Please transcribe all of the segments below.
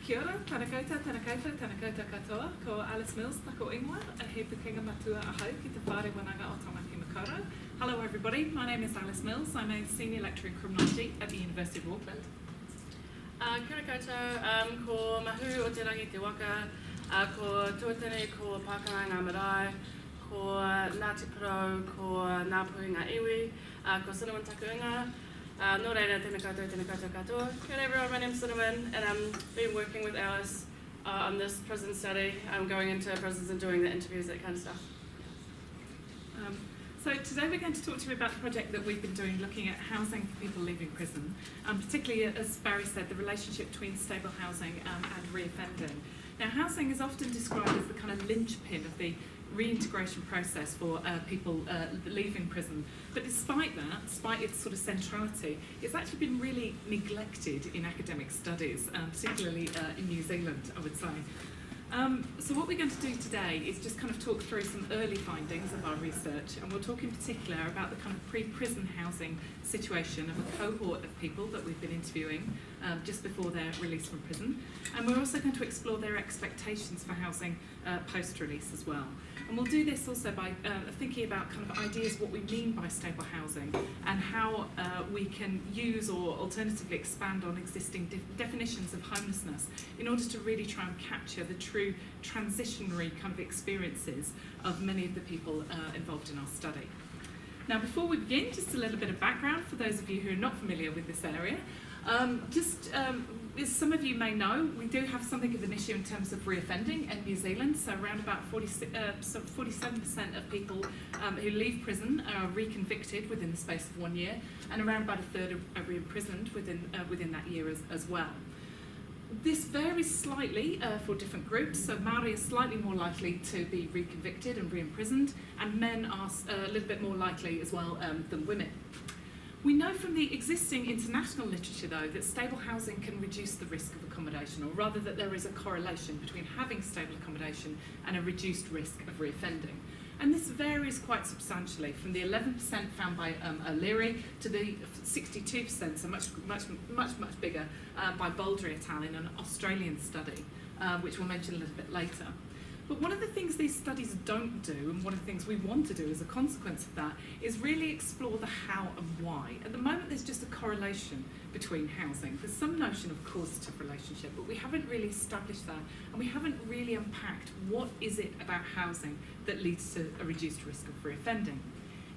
Kia ora, tana koutou, tana koutou, tana koutou katoa. Ko Alice Mills, tako ingoa, he pukenga matua ahau ki te whare wanaga o Tamaki Makaurau. Hello everybody, my name is Alice Mills. I'm a senior lecturer in criminology at the University of Auckland. Kia ora koutou, ko mahu o te rangi te waka, ko tuatene, ko Pākanga ngā marae, ko Ngāti Parau, ko Ngā Puhi ngā iwi, ko Cinnamon taku inga. Nō reira, tēnā koutou katoa. Kia ora everyone, my name's Cinnamon, and I've been working with Alice on this prison study. I'm going into prisons and doing the interviews, that kind of stuff. So today we're going to talk to you about the project that we've been doing looking at housing for people leaving prison, particularly, as Barry said, the relationship between stable housing and reoffending. Now, housing is often described as the kind of linchpin of the reintegration process for people leaving prison. But despite that, despite its sort of centrality, it's actually been really neglected in academic studies, particularly in New Zealand, I would say. So what we're going to do today is just kind of talk through some early findings of our research, and we'll talk in particular about the kind of pre-prison housing situation of a cohort of people that we've been interviewing just before their release from prison. And we're also going to explore their expectations for housing post-release as well. And we'll do this also by thinking about kind of ideas what we mean by stable housing and how we can use or alternatively expand on existing definitions of homelessness in order to really try and capture the true transitionary kind of experiences of many of the people involved in our study. Now, before we begin, just a little bit of background for those of you who are not familiar with this area. As some of you may know, we do have something of an issue in terms of reoffending in New Zealand. So around about 47% of people who leave prison are reconvicted within the space of 1 year, and around about a third are re-imprisoned within that year as well. This varies slightly for different groups, so Māori are slightly more likely to be reconvicted and re-imprisoned, and men are a little bit more likely as well than women. We know from the existing international literature, though, that stable housing can reduce the risk of accommodation, or rather that there is a correlation between having stable accommodation and a reduced risk of reoffending. And this varies quite substantially, from the 11% found by O'Leary to the 62%, so much bigger, by Baldry et al. In an Australian study, which we'll mention a little bit later. But one of the things these studies don't do, and one of the things we want to do as a consequence of that, is really explore the how and why. At the moment, there's just a correlation between housing. There's some notion of causative relationship, but we haven't really established that, and we haven't really unpacked what is it about housing that leads to a reduced risk of reoffending.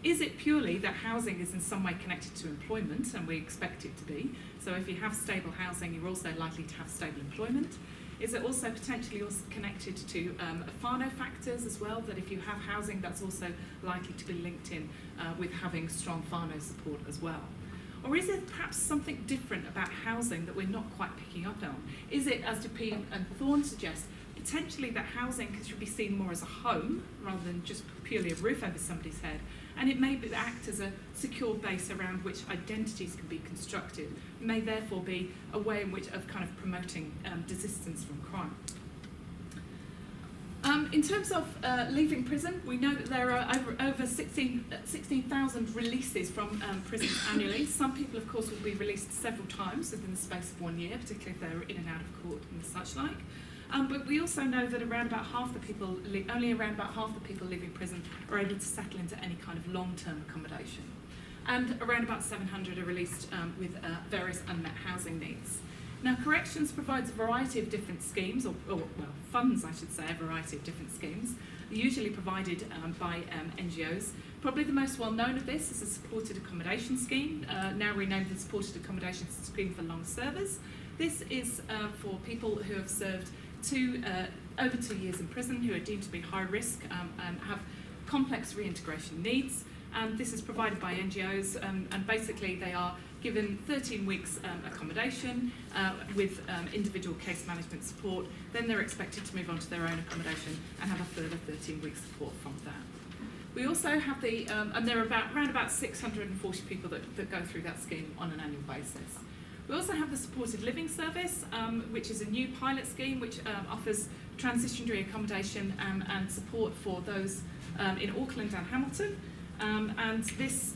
Is it purely that housing is in some way connected to employment, and we expect it to be? So if you have stable housing, you're also likely to have stable employment. Is it also potentially also connected to whānau factors as well, that if you have housing, that's also likely to be linked in with having strong whānau support as well? Or is it perhaps something different about housing that we're not quite picking up on? Is it, as Dupuy and Thorne suggest, potentially that housing should be seen more as a home rather than just purely a roof over somebody's head, and it may act as a secure base around which identities can be constructed. It may therefore be a way in which of kind of promoting desistance from crime. In terms of leaving prison, we know that there are over 16,000 releases from prisons annually. Some people, of course, will be released several times within the space of 1 year, particularly if they're in and out of court and such like. But we also know that only around about half the people leaving prison are able to settle into any kind of long-term accommodation. And around about 700 are released with various unmet housing needs. Now, corrections provides a variety of different schemes, or funds, I should say, a variety of different schemes, usually provided by NGOs. Probably the most well-known of this is a supported accommodation scheme, now renamed the Supported Accommodation Scheme for Long Servers. This is for people who have served over 2 years in prison, who are deemed to be high risk and have complex reintegration needs. And this is provided by NGOs, and basically they are given 13 weeks accommodation with individual case management support. Then they're expected to move on to their own accommodation and have a further 13 weeks support from that. We also have and there are around about 640 people that go through that scheme on an annual basis. We also have the supported living service, which is a new pilot scheme which offers transitionary accommodation and support for those in Auckland and Hamilton. And this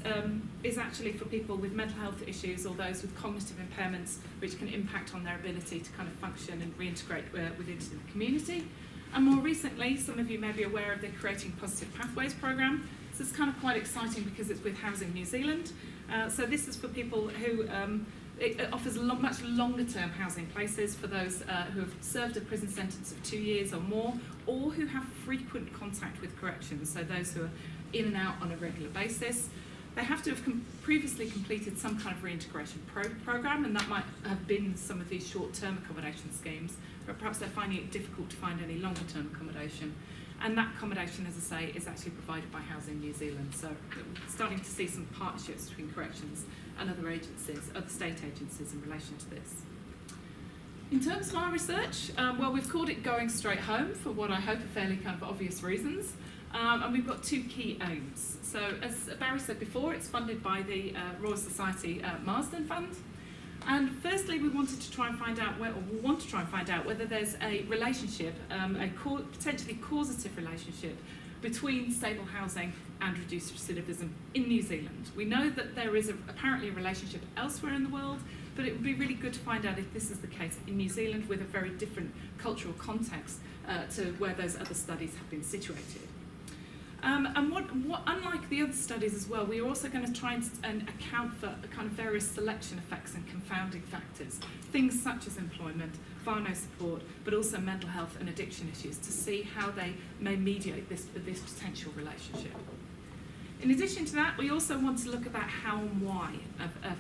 is actually for people with mental health issues or those with cognitive impairments which can impact on their ability to kind of function and reintegrate within the community. And more recently, some of you may be aware of the Creating Positive Pathways programme. So it's kind of quite exciting because it's with Housing New Zealand. So this is for people who, it offers much longer term housing places for those who have served a prison sentence of 2 years or more, or who have frequent contact with corrections, so those who are in and out on a regular basis. They have to have previously completed some kind of reintegration programme, and that might have been some of these short-term accommodation schemes, but perhaps they're finding it difficult to find any longer-term accommodation. And that accommodation, as I say, is actually provided by Housing New Zealand. So we're starting to see some partnerships between corrections and other agencies, other state agencies in relation to this. In terms of our research, well, we've called it Going Straight Home for what I hope are fairly kind of obvious reasons. And we've got two key aims. So as Barry said before, it's funded by the Royal Society Marsden Fund. And firstly, we want to try and find out whether there's a relationship, potentially causative relationship between stable housing and reduced recidivism in New Zealand. We know that there is apparently a relationship elsewhere in the world, but it would be really good to find out if this is the case in New Zealand with a very different cultural context to where those other studies have been situated. And what, unlike the other studies as well, we are also going to try and account for kind of various selection effects and confounding factors, things such as employment, far no support, but also mental health and addiction issues, to see how they may mediate this potential relationship. In addition to that, we also want to look at that how and why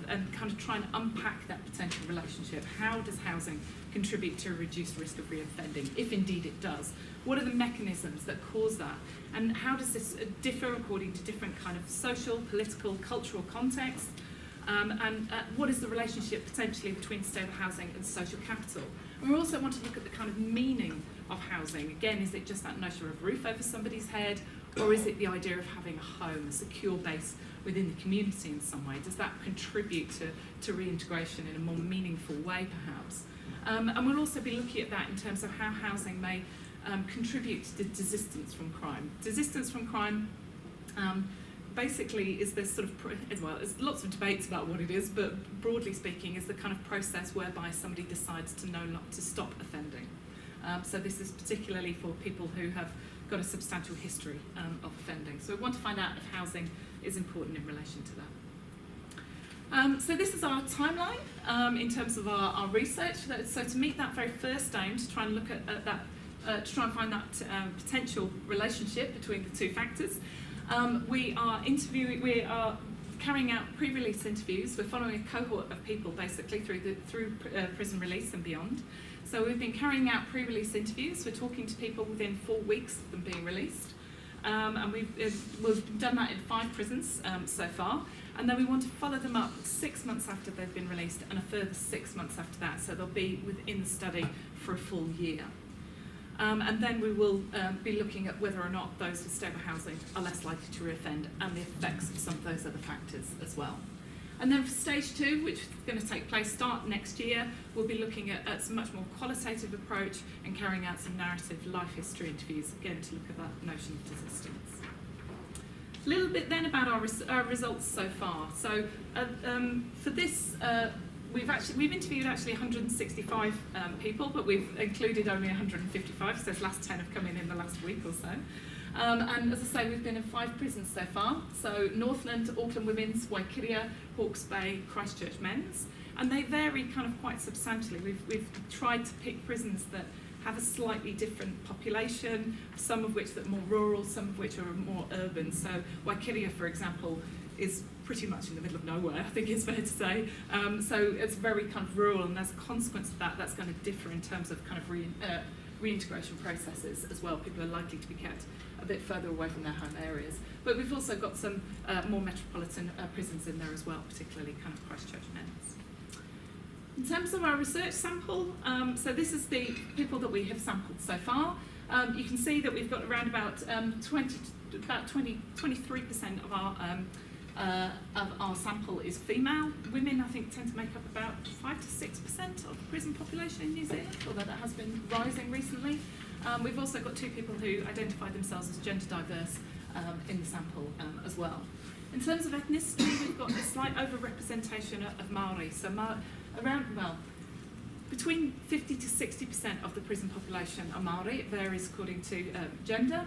and kind of try and unpack that potential relationship. How does housing contribute to a reduced risk of reoffending, if indeed it does? What are the mechanisms that cause that? And how does this differ according to different kind of social, political, cultural contexts? And what is the relationship potentially between stable housing and social capital? And we also want to look at the kind of meaning of housing. Again, is it just that notion of roof over somebody's head? Or is it the idea of having a home, a secure base within the community in some way? Does that contribute to reintegration in a more meaningful way, perhaps? And we'll also be looking at that in terms of how housing may contribute to desistance from crime. Desistance from crime basically is this sort of, well, there's lots of debates about what it is, but broadly speaking is the kind of process whereby somebody decides to stop offending. So this is particularly for people who have got a substantial history of offending. So we want to find out if housing is important in relation to that. So this is our timeline in terms of our research. So to meet that very first aim, to try and look at that, to try and find that potential relationship between the two factors, we are carrying out pre-release interviews. We're following a cohort of people basically through prison release and beyond. So we've been carrying out pre-release interviews. We're talking to people within 4 weeks of them being released. And we've done that in 5 prisons so far. And then we want to follow them up 6 months after they've been released and a further 6 months after that. So they'll be within the study for a full year. And then we will be looking at whether or not those with stable housing are less likely to reoffend and the effects of some of those other factors as well. And then for stage 2, which is going to take place start next year, we'll be looking at some much more qualitative approach and carrying out some narrative life history interviews, again to look at that notion of desistance. A little bit then about our results so far. So for this, we've interviewed actually 165 people, but we've included only 155, so those last 10 have come in the last week or so. And as I say, we've been in 5 prisons so far. So Northland, Auckland Women's, Waikiria, Hawke's Bay, Christchurch Men's. And they vary kind of quite substantially. We've tried to pick prisons that have a slightly different population, some of which that are more rural, some of which are more urban. So Waikiria, for example, is pretty much in the middle of nowhere, I think it's fair to say. So it's very kind of rural, and as a consequence of that, that's going to differ in terms of kind of reintegration processes as well. People are likely to be kept a bit further away from their home areas. But we've also got some more metropolitan prisons in there as well, particularly kind of Christchurch Men's. In terms of our research sample, so this is the people that we have sampled so far. You can see that we've got around about 23% of our sample is female. Women, I think, tend to make up about 5 to 6% of the prison population in New Zealand, although that has been rising recently. We've also got 2 people who identify themselves as gender diverse, in the sample as well. In terms of ethnicity, we've got a slight overrepresentation of Māori. So between 50 to 60% of the prison population are Māori. It varies according to gender.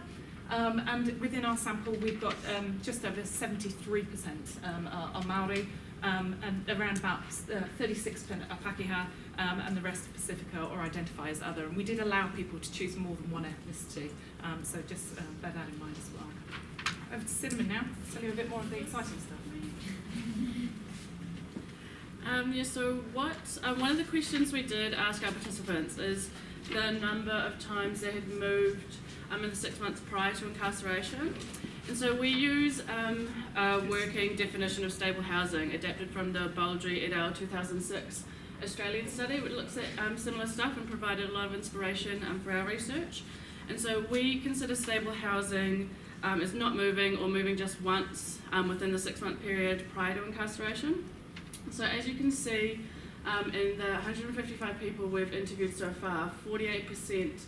And within our sample, we've got just over 73% are Māori, and around about 36% are Pākehā, and the rest are Pacifica or identify as other. And we did allow people to choose more than one ethnicity, so just bear that in mind as well. Over to Cinnamon now, to tell you a bit more of the exciting stuff. So one of the questions we did ask our participants is the number of times they had moved in the 6 months prior to incarceration. And so we use a working definition of stable housing adapted from the Baldry et al. 2006 Australian study, which looks at similar stuff and provided a lot of inspiration for our research. And so we consider stable housing as not moving or moving just once within the 6 month period prior to incarceration. So as you can see, in the 155 people we've interviewed so far, 48%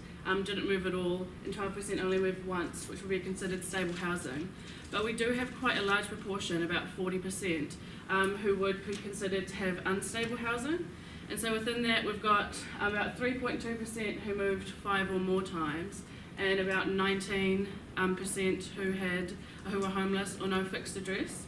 didn't move at all and 12% only moved once, which would be considered stable housing. But we do have quite a large proportion, about 40%, who would be considered to have unstable housing. And so within that we've got about 3.2% who moved 5 or more times, and about 19% who were homeless or no fixed address.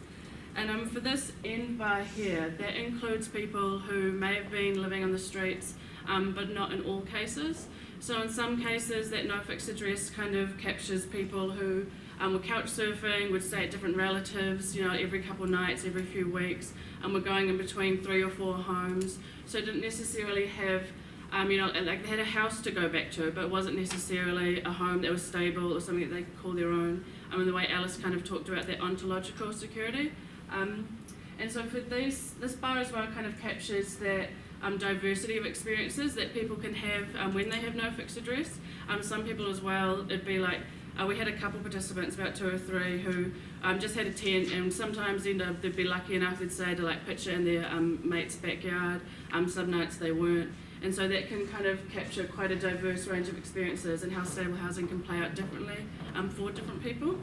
And for this end bar here, that includes people who may have been living on the streets, but not in all cases. So in some cases, that no fixed address kind of captures people who were couch surfing, would stay at different relatives, every couple of nights, every few weeks, and were going in between 3 or 4 homes. So didn't necessarily have, like they had a house to go back to, but it wasn't necessarily a home that was stable or something that they could call their own. And the way Alice kind of talked about that ontological security. And so for this bar as well kind of captures that diversity of experiences that people can have when they have no fixed address. Some people as well, it'd be like, we had a couple participants, about 2 or 3, who just had a tent, and sometimes they'd be lucky enough, they'd say, to like pitch it in their mate's backyard. Some nights they weren't. And so that can kind of capture quite a diverse range of experiences and how stable housing can play out differently for different people.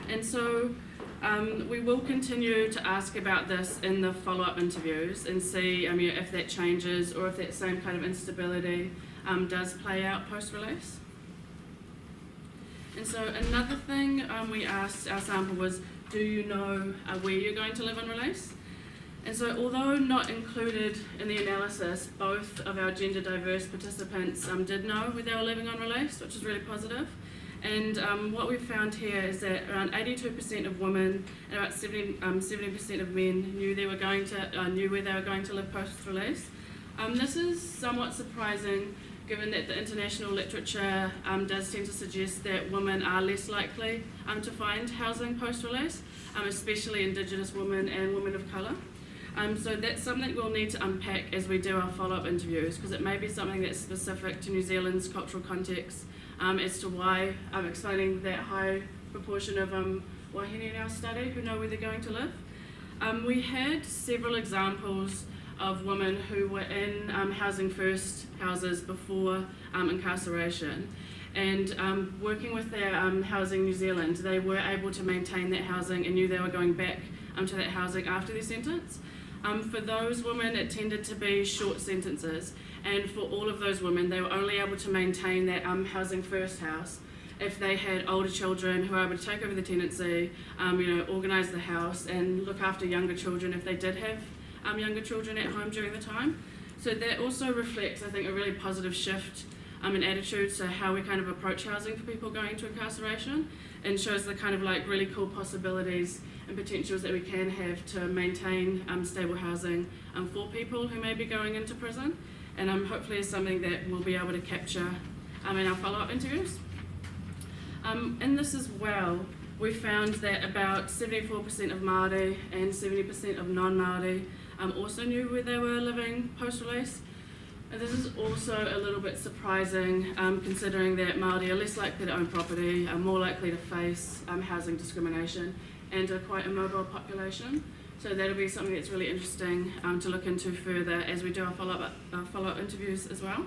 And so we will continue to ask about this in the follow-up interviews and see if that changes or if that same kind of instability does play out post-release. And so another thing we asked our sample was, do you know where you're going to live on release? And so although not included in the analysis, both of our gender diverse participants did know where they were living on release, which is really positive. And what we've found here is that around 82% of women and about 70% of men knew where they were going to live post-release. This is somewhat surprising, given that the international literature does tend to suggest that women are less likely to find housing post-release, especially Indigenous women and women of colour. So that's something we'll need to unpack as we do our follow-up interviews, because it may be something that's specific to New Zealand's cultural context as to why I'm explaining that high proportion of wahine in our study who know where they're going to live. We had several examples of women who were in Housing First houses before incarceration, and working with their Housing New Zealand, they were able to maintain that housing and knew they were going back to that housing after their sentence. For those women, it tended to be short sentences, and for all of those women, they were only able to maintain that Housing First house if they had older children who were able to take over the tenancy, organise the house and look after younger children if they did have younger children at home during the time. So that also reflects, I think, a really positive shift in attitudes to how we kind of approach housing for people going into incarceration, and shows the kind of like really cool possibilities and potentials that we can have to maintain stable housing for people who may be going into prison, and hopefully is something that we'll be able to capture in our follow-up interviews. In this as well, we found that about 74% of Māori and 70% of non-Māori also knew where they were living post-release. And this is also a little bit surprising, considering that Māori are less likely to own property, are more likely to face housing discrimination, and are quite a mobile population. So that'll be something that's really interesting to look into further as we do our follow-up interviews as well.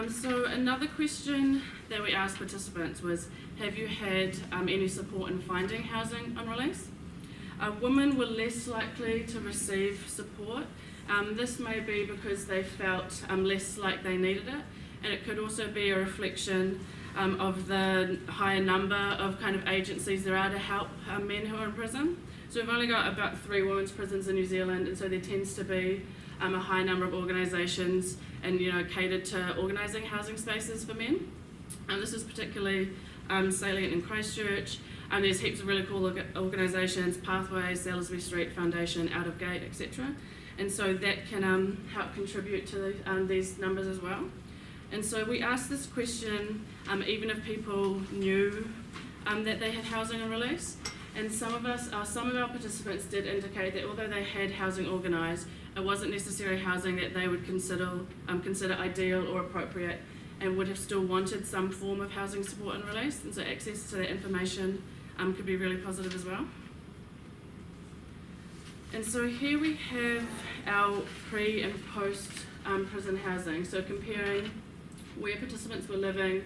So another question that we asked participants was, have you had any support in finding housing on release? Women were less likely to receive support. This may be because they felt less like they needed it, and it could also be a reflection of the higher number of kind of agencies there are to help men who are in prison. So we've only got about 3 women's prisons in New Zealand, and so there tends to be a high number of organisations and catered to organising housing spaces for men. And this is particularly salient in Christchurch. There's heaps of really cool organisations, Pathways, Salisbury Street Foundation, Out of Gate, etc. And so that can help contribute to these numbers as well. And so we asked this question even if people knew that they had housing on release. And some of our participants did indicate that although they had housing organised, it wasn't necessarily housing that they would consider ideal or appropriate, and would have still wanted some form of housing support and release. And so access to that information could be really positive as well. And so here we have our pre and post prison housing, so comparing where participants were living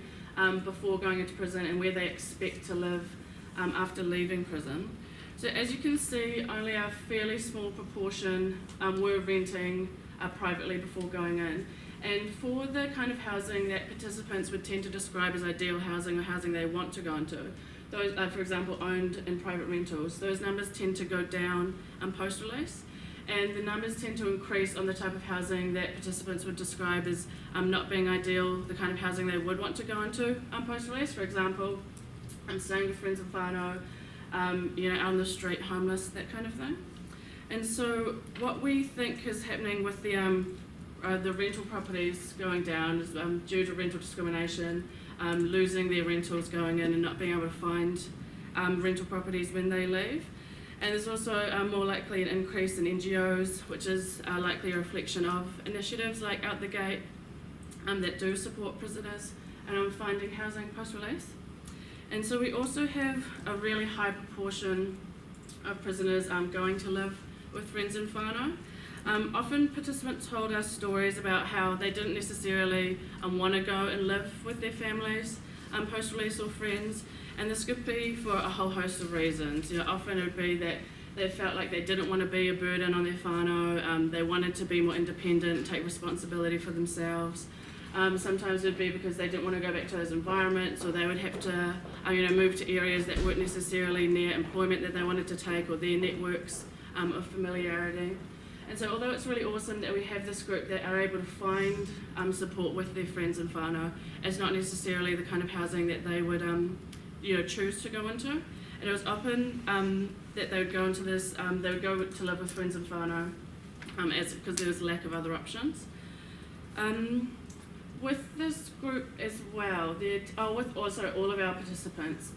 before going into prison and where they expect to live after leaving prison. So as you can see, only a fairly small proportion were renting privately before going in. And for the kind of housing that participants would tend to describe as ideal housing or housing they want to go into, those, for example, owned and private rentals, those numbers tend to go down post-release. And the numbers tend to increase on the type of housing that participants would describe as not being ideal, the kind of housing they would want to go into post-release. For example, staying with friends and whānau, out on the street, homeless, that kind of thing. And so what we think is happening with the rental properties going down is due to rental discrimination, losing their rentals going in and not being able to find rental properties when they leave. And there's also more likely an increase in NGOs, which is likely a reflection of initiatives like Out the Gate that do support prisoners and finding housing post-release. And so we also have a really high proportion of prisoners going to live with friends and whānau. Often participants told us stories about how they didn't necessarily want to go and live with their families post-release or friends, and this could be for a whole host of reasons. Often it would be that they felt like they didn't want to be a burden on their whānau, they wanted to be more independent, take responsibility for themselves. Sometimes it would be because they didn't want to go back to those environments, or they would have to move to areas that weren't necessarily near employment that they wanted to take, or their networks of familiarity. And so although it's really awesome that we have this group that are able to find support with their friends and whānau, it's not necessarily the kind of housing that they would choose to go into. And it was often that they would go into this, they would go to live with friends and whānau because there was a lack of other options. With this group as well, with also all of our participants,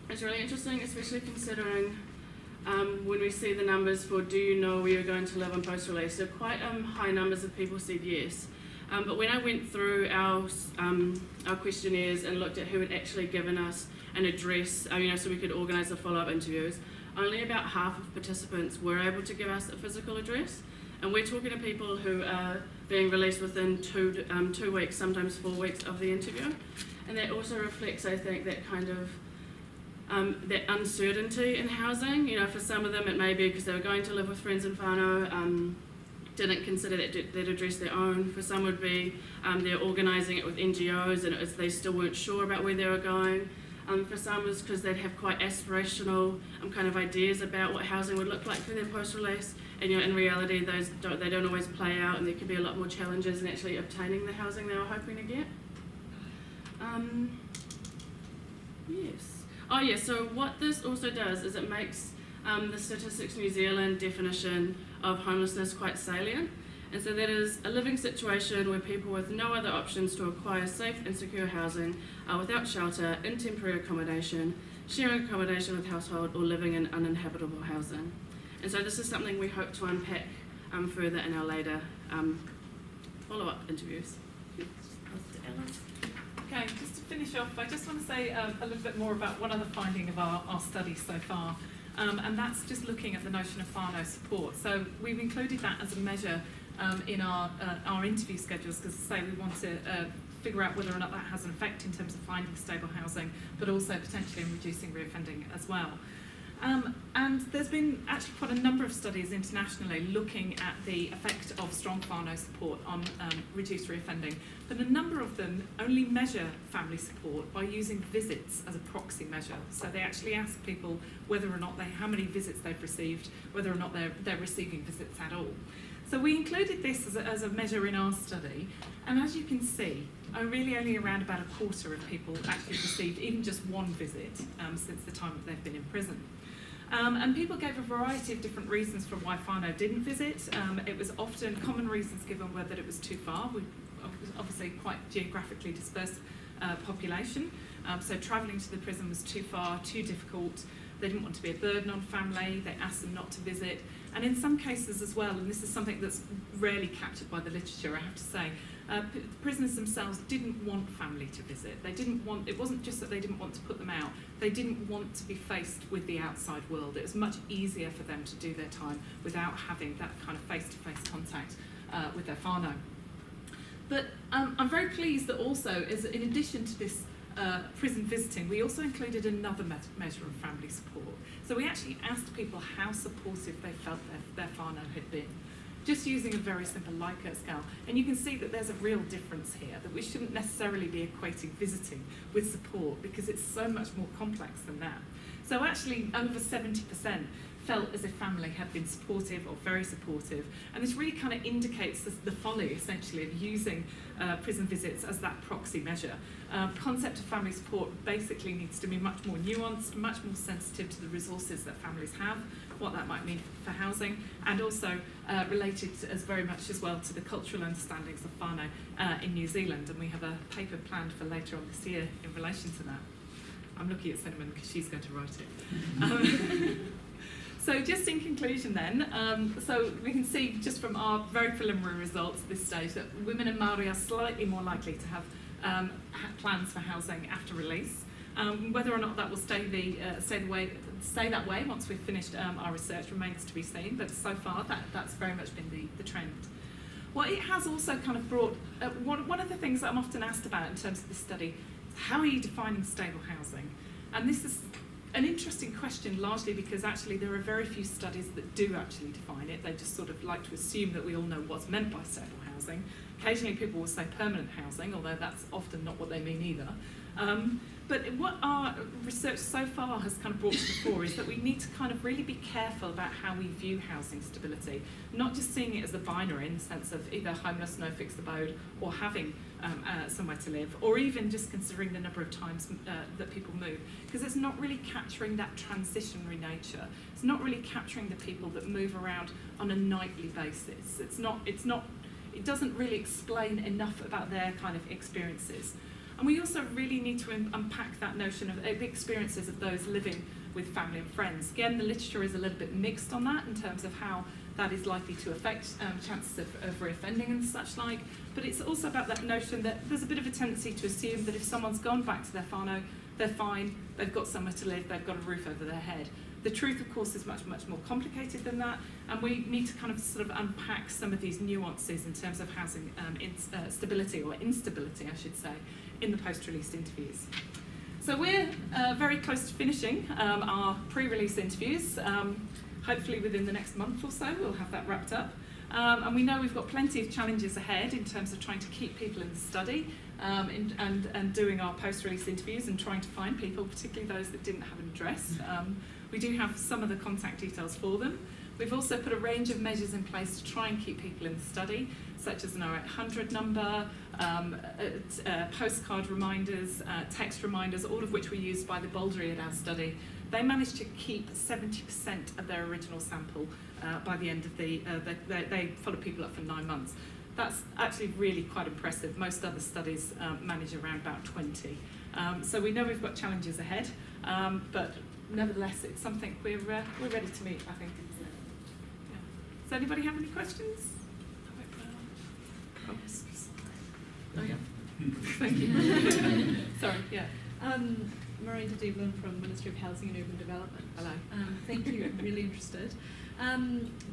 it's really interesting, especially considering when we see the numbers for do you know where you're going to live on post-release. So quite high numbers of people said yes. But when I went through our questionnaires and looked at who had actually given us an address, so we could organise the follow-up interviews, only about half of participants were able to give us a physical address. And we're talking to people who are being released within 2 weeks, sometimes 4 weeks of the interview. And that also reflects, I think, that kind of that uncertainty in housing. For some of them it may be because they were going to live with friends and whānau, didn't consider that address their own. For some would be they're organising it with NGOs and they still weren't sure about where they were going. For some it was because they'd have quite aspirational kind of ideas about what housing would look like for them post-release, and in reality they don't always play out, and there could be a lot more challenges in actually obtaining the housing they were hoping to get. So what this also does is it makes the Statistics New Zealand definition of homelessness quite salient. And so that is a living situation where people with no other options to acquire safe and secure housing are without shelter, in temporary accommodation, sharing accommodation with household, or living in uninhabitable housing. And so this is something we hope to unpack further in our later follow-up interviews. Okay, just to finish off, I just want to say a little bit more about one other finding of our study so far, and that's just looking at the notion of whānau support. So we've included that as a measure in our interview schedules, because say we want to figure out whether or not that has an effect in terms of finding stable housing, but also potentially in reducing reoffending as well. And there's been actually quite a number of studies internationally looking at the effect of strong whānau support on reduced reoffending, but a number of them only measure family support by using visits as a proxy measure. So they actually ask people whether or not how many visits they've received, whether or not they're receiving visits at all. So we included this as a measure in our study, and as you can see, really only around about a quarter of people actually received even just one visit since the time that they've been in prison. And people gave a variety of different reasons for why whānau didn't visit. It was often common reasons given were that it was too far. We obviously quite geographically dispersed population, so travelling to the prison was too far, too difficult. They didn't want to be a burden on family. They asked them not to visit. And in some cases as well, and this is something that's rarely captured by the literature, I have to say, prisoners themselves didn't want family to visit. They didn't want, it wasn't just that they didn't want to put them out, they didn't want to be faced with the outside world. It was much easier for them to do their time without having that kind of face-to-face contact with their whānau. But I'm very pleased that also, in addition to this prison visiting, we also included another measure of family support. So we actually asked people how supportive they felt their whānau had been, just using a very simple Likert scale. And you can see that there's a real difference here, that we shouldn't necessarily be equating visiting with support, because it's so much more complex than that. So actually over 70% felt as if family had been supportive or very supportive, and this really kind of indicates the folly essentially of using prison visits as that proxy measure. Concept of family support basically needs to be much more nuanced, much more sensitive to the resources that families have, what that might mean for housing, and also related as very much as well to the cultural understandings of whānau in New Zealand, and we have a paper planned for later on this year in relation to that. I'm looking at Cinnamon because she's going to write it. So just in conclusion then, so we can see just from our very preliminary results at this stage that women and Māori are slightly more likely to have plans for housing after release. Whether or not that will stay that way once we've finished our research remains to be seen, but so far that's very much been the trend. What it has also kind of brought, one of the things that I'm often asked about in terms of this study is how are you defining stable housing? And this is an interesting question, largely because actually there are very few studies that do actually define it. They just sort of like to assume that we all know what's meant by stable housing. Occasionally people will say permanent housing, although that's often not what they mean either. But what our research so far has kind of brought to the fore is that we need to kind of really be careful about how we view housing stability, not just seeing it as a binary in the sense of either homeless, no fixed abode, or having somewhere to live, or even just considering the number of times that people move, because it's not really capturing that transitionary nature. It's not really capturing the people that move around on a nightly basis. It doesn't really explain enough about their kind of experiences. And we also really need to unpack that notion of the experiences of those living with family and friends. Again, the literature is a little bit mixed on that in terms of how that is likely to affect chances of reoffending and such like, but it's also about that notion that there's a bit of a tendency to assume that if someone's gone back to their whānau, they're fine, they've got somewhere to live, they've got a roof over their head. The truth, of course, is much, much more complicated than that, and we need to kind of sort of unpack some of these nuances in terms of housing stability, or instability, I should say, in the post-release interviews. So we're very close to finishing our pre-release interviews. Hopefully within the next month or so we'll have that wrapped up. And we know we've got plenty of challenges ahead in terms of trying to keep people in the study and doing our post-release interviews and trying to find people, particularly those that didn't have an address. We do have some of the contact details for them. We've also put a range of measures in place to try and keep people in the study, such as an 0800 number, postcard reminders, text reminders, all of which were used by the Bouldery at our study. They managed to keep 70% of their original sample by the end of they followed people up for 9 months. That's actually really quite impressive. Most other studies manage around about 20. So we know we've got challenges ahead, but nevertheless, it's something we're ready to meet, I think. Yeah. Does anybody have any questions? Oh yeah. Thank you. Sorry. Yeah. Miranda Devlin from Ministry of Housing and Urban Development. Hello. Thank you, I'm really interested.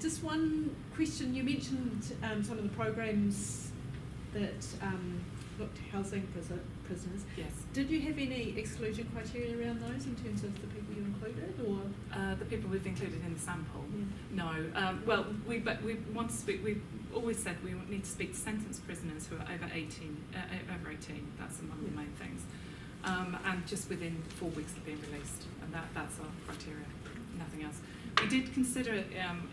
Just one question, you mentioned some of the programs that looked at housing prisoners. Yes. Did you have any exclusion criteria around those in terms of the people you included, or? The people we've included in the sample? Yeah. No. Well, we want to speak. We've always said we need to speak to sentenced prisoners who are over 18. That's among the main things. And just within 4 weeks of being released, and that's our criteria. Nothing else. We did consider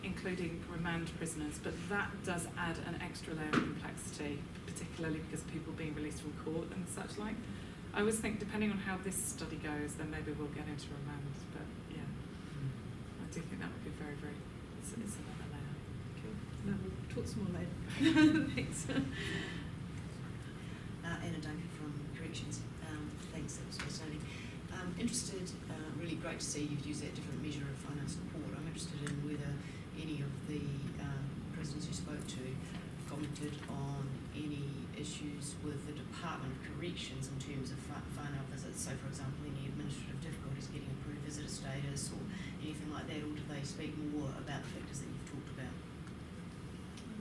including remand prisoners, but that does add an extra layer of complexity, particularly because of people being released from court and such like. I always think, depending on how this study goes, then maybe we'll get into remand. But yeah, I do think that would be very, very. It's another layer. Cool. No, we'll talk some more later. Thanks. Anna Duncan from Corrections. Thanks, that was fascinating. Interested, really great to see you've used that different measure of finance support. I'm interested in whether any of the prisoners you spoke to commented on any issues with the Department of Corrections in terms of final visits. So, for example, any administrative difficulties getting approved visitor status or anything like that, or do they speak more about the factors that you've talked about?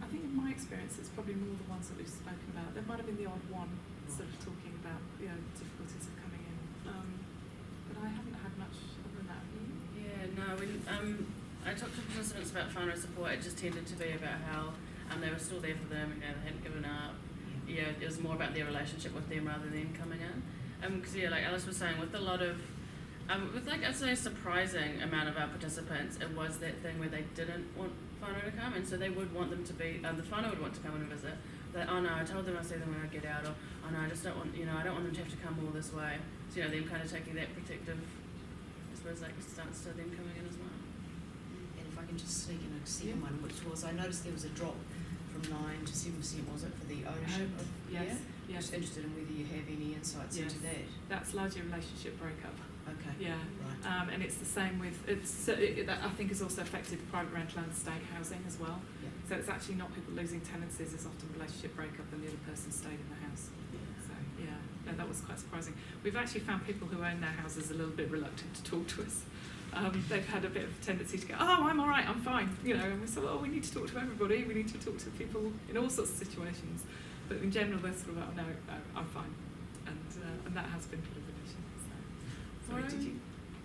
I think in my experience, it's probably more the ones that we've spoken about. There might have been the odd one sort of talking about difficulties of coming in, but I haven't had much other than that. Yeah, no, when I talked to participants about final support, it just tended to be about how they were still there for them, they hadn't given up. Yeah, it was more about their relationship with them rather than coming in. Because like Alice was saying, with a lot of, with like I'd say a surprising amount of our participants, it was that thing where they didn't want whānau to come, and so they would want them to be, the whānau would want to come and visit. That, oh no, I told them I'll see them when I get out, or oh no, I just don't want, I don't want them to have to come all this way. So, them kind of taking that protective, I suppose, like, stance to them coming in as well. And if I can just sneak in a second one, which was, I noticed there was a drop from 9 to 7%, was it, for the ownership of Yes. Yes. Just interested in whether you have any insights into that. That's largely a relationship breakup. Okay. Yeah. Right. And it's the same with, that I think has also affected private rental and state housing as well. Yeah. So it's actually not people losing tenancies, it's often relationship breakup and the other person stayed in the house. So yeah, no, that was quite surprising. We've actually found people who own their houses a little bit reluctant to talk to us. They've had a bit of a tendency to go, oh, I'm all right, I'm fine, and we said, oh, we need to talk to everybody, we need to talk to people in all sorts of situations. But in general, they're sort of, oh, no, I'm fine. And that has been kind of an issue. So, sorry, did you?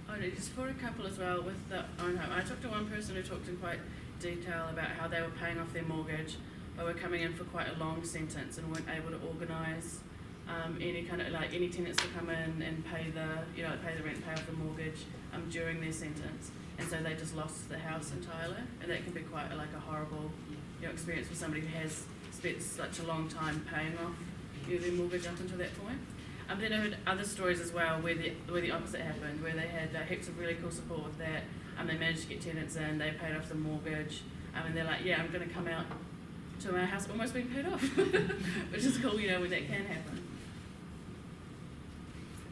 Oh, no, just for a couple as well with the own home. I talked to one person who talked in quite detail about how they were paying off their mortgage, but were coming in for quite a long sentence and weren't able to organise any kind of any tenants to come in and pay the pay the rent, pay off the mortgage during their sentence, and so they just lost the house entirely, and that can be quite a horrible experience for somebody who has spent such a long time paying off their mortgage up until that point. Then I heard other stories as well where the opposite happened, where they had heaps of really cool support with that, they managed to get tenants in, they paid off the mortgage, and they're like, yeah, I'm going to come out to my house almost being paid off, which is cool, when that can happen.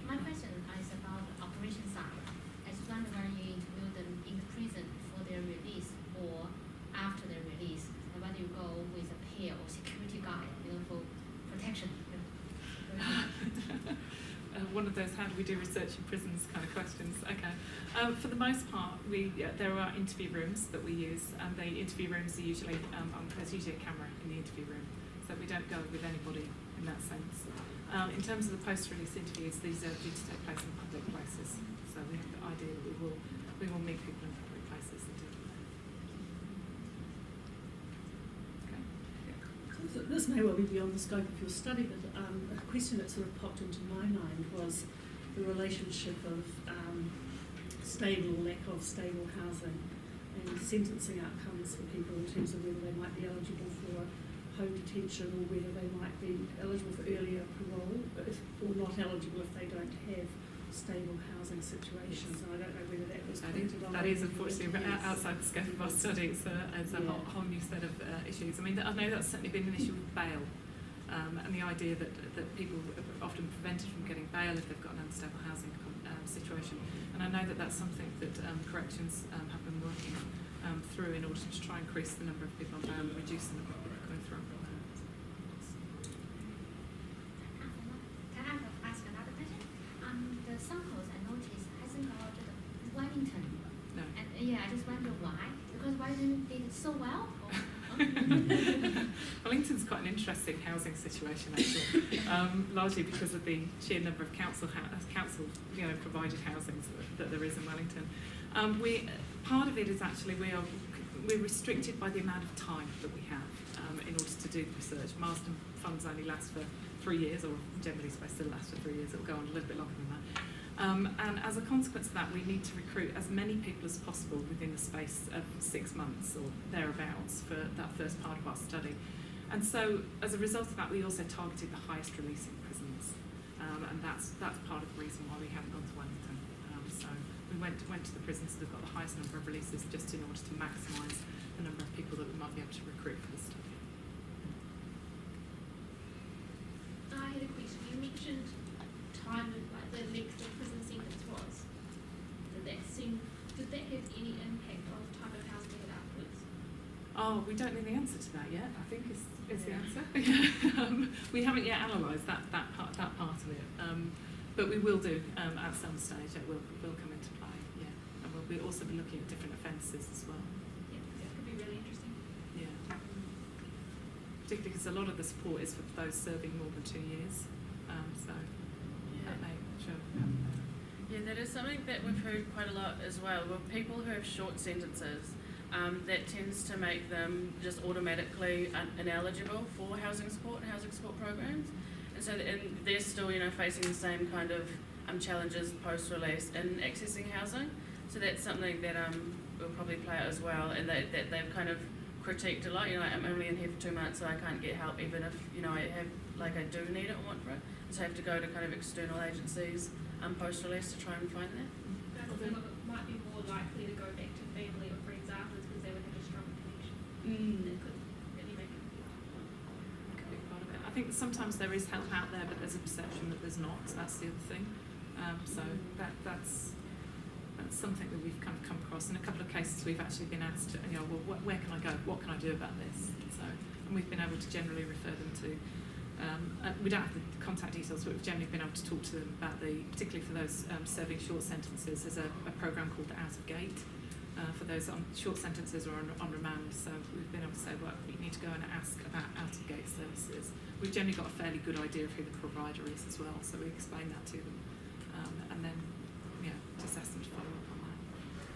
My question is about the operation side. I just wonder whether you include them in the prison for their release or after their release, and whether you go with a pair or security guard, for protection. One of those how do we do research in prisons kind of questions. Okay. For the most part, there are interview rooms that we use, and the interview rooms are usually, there's usually a camera in the interview room, so we don't go with anybody in that sense. In terms of the post-release interviews, these are due to take place in public places, so we have the idea that we will meet people in public places and do that. Okay. So this may well be beyond the scope of your study, but a question that sort of popped into my mind was the relationship of stable or lack of stable housing and sentencing outcomes for people in terms of whether they might be eligible for home detention or whether they might be eligible for earlier parole or not eligible if they don't have stable housing situations. And I don't know whether that was pointed on. That is unfortunately outside the scope of our study. It's a whole new set of issues. I mean, I know that's certainly been an issue with bail, and the idea that people are often prevented from getting bail if they've got an unstable housing situation. And I know that that's something that corrections have been working through in order to try and increase the number of people on bail and reduce the number of people going through. Can I ask another question? The samples, I just wonder why. Because Wellington did it so well. Wellington's quite an interesting housing situation actually, largely because of the sheer number of council provided housings that there is in Wellington. Part of it is actually we're restricted by the amount of time that we have in order to do the research. Marsden funds only last for 3 years, or generally supposed to last for 3 years. It'll go on a little bit longer than that. And as a consequence of that, we need to recruit as many people as possible within the space of 6 months or thereabouts for that first part of our study. And so, as a result of that, we also targeted the highest releasing prisons, and that's part of the reason why we haven't gone to Wellington. So we went to the prisons that have got the highest number of releases, just in order to maximise the number of people that we might be able to recruit for the study. I had a question. You mentioned time of like the length of prison sentence was. Did that have any impact on the type of housing it afterwards? Oh, we don't know the answer to that yet, I think is the answer. We haven't yet analysed that part of it, but we will do at some stage. It will come into play, yeah. And we'll also be looking at different offences as well. Yeah, that could be really interesting. Yeah. Particularly because a lot of the support is for those serving more than 2 years, so that may show. Yeah, that is something that we've heard quite a lot as well. With people who have short sentences, that tends to make them just automatically ineligible for housing support programs. And so they're still, facing the same kind of challenges post-release in accessing housing. So that's something that will probably play out as well, and that they've kind of critiqued a lot. I'm only in here for 2 months, so I can't get help, even if I do need it or want for it. So I have to go to kind of external agencies post-release to try and find that. I thought some of it might be more likely to go back to family or friends afterwards because they would have a stronger connection. That could really make it. Could be part of it. I think sometimes there is help out there, but there's a perception that there's not. That's the other thing. So that's something that we've kind of come across. In a couple of cases, we've actually been asked, where can I go? What can I do about this? And we've been able to generally refer them to. We don't have the contact details, but we've generally been able to talk to them about particularly for those serving short sentences. There's a programme called the Out of Gate for those on short sentences or on remand. So we've been able to say, well, you need to go and ask about Out of Gate services. We've generally got a fairly good idea of who the provider is as well, so we explain that to them, and then just ask them to follow up